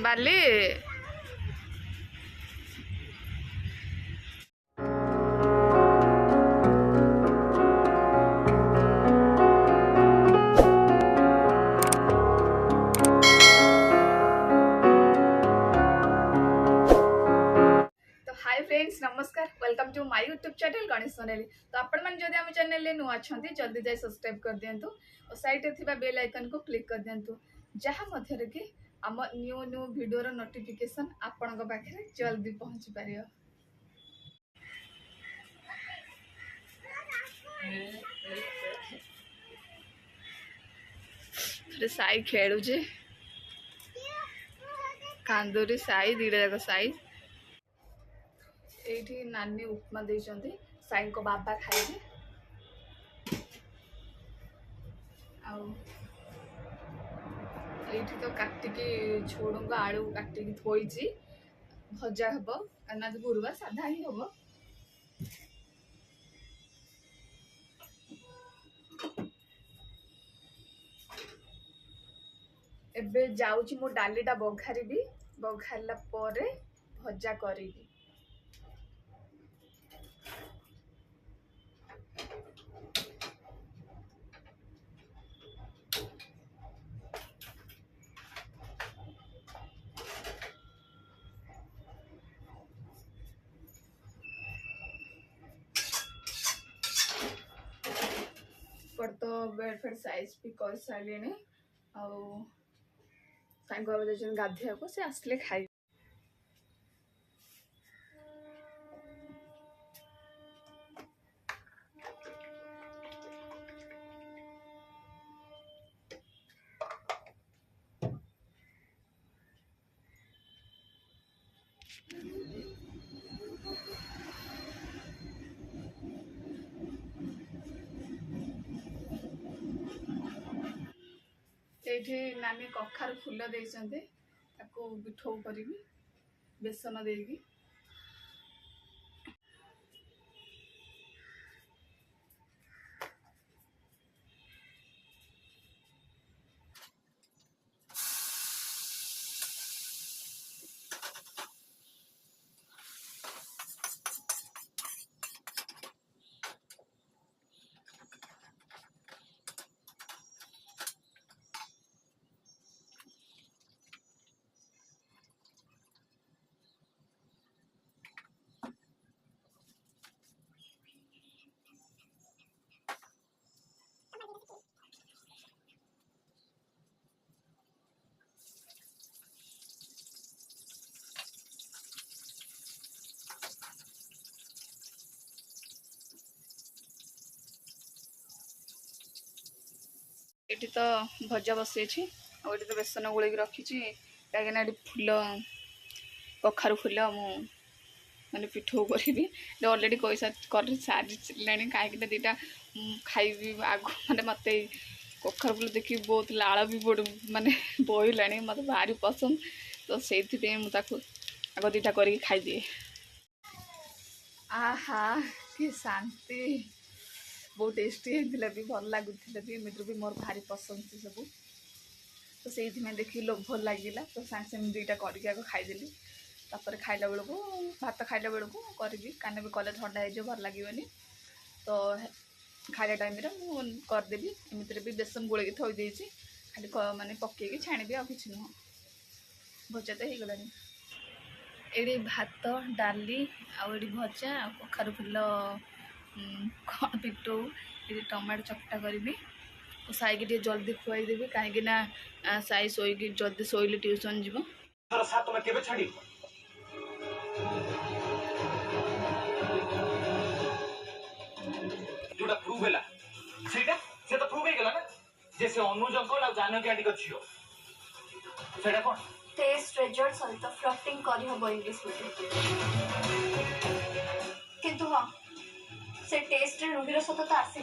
ବାଲି hi friends नमस्कार welcome to my YouTube channel Ganesh Sonali. तो आपण मैंने जदि आम चैनल रे नुआ छंती जल्दी जाई सब्सक्राइब कर दियंतु और साइड रे थिबा बेल आइकन को क्लिक कर दियंतु जहां मध्य रे कि आम न्यू न्यू वीडियो रो नोटिफिकेशन आपण को पाखे जल्दी पहुंच पारियो। रे साई खेलु जे कांदूरी साई दीडा जाक साई एठी नानी उपमा देइचंती साई को बाबा खाइबे आउ एठी तो काटिकी छोड़ूंगा आलू काटिकी थोइची भजा हबो काना गुरुवार साधा ही हबो। एबे जाउची मो डालीटा बघारिबी बघारला परे भजा करिबी। पर तो बेड फेड साइज भी कर सारे गाधिया को से आसले खाई एठी नानी कखार फूल देइचंते ताको पिठौ करिबी बेसन देगी। एटी तो भजा बसई और तो बेसन गोल रखी कहीं फूल कखारु फूल मैंने पिठौ करी अलरेडी कैसा कर सारी कहीं दीटा खाइबी आग मैंने मत कखारु फूल देखी बहुत लाड़ भी बड़ मानने बहला मत भारी पसंद तो से आग दीटा कर खाईदिए। आहा कि शांति बहुत टेस्टी होता भी भल लगुला भी एमती भी मोर भारी पसंद से सब तो से देखिए लोभ लगिला तो सागे सागे दुईटा करके आगे खाईदेली तापर खाइला बेलू भात खाइला बेलू करी काने भी कले ठंडा हो भल लगे तो खाइला टाइम करदेवी एमती भी बेसन गोल थोड़ी देती खाली माने पकईकी छाणी आ कि नुह भजा तो हो गला। ये भात डाली आड़ी भजा कखारु फूल पिठौ ये टमाटो चकटा करी तो साई की जल्दी खुआईदेवी कहीं साई शोक जल्दी शोले ट्यूशन जीव टेस्ट रिजल्ट सहित फ्लटिंग करी हबो इंग्लिश मीडियम किंतु हां से टेस्ट रे रुगीर सतता आसी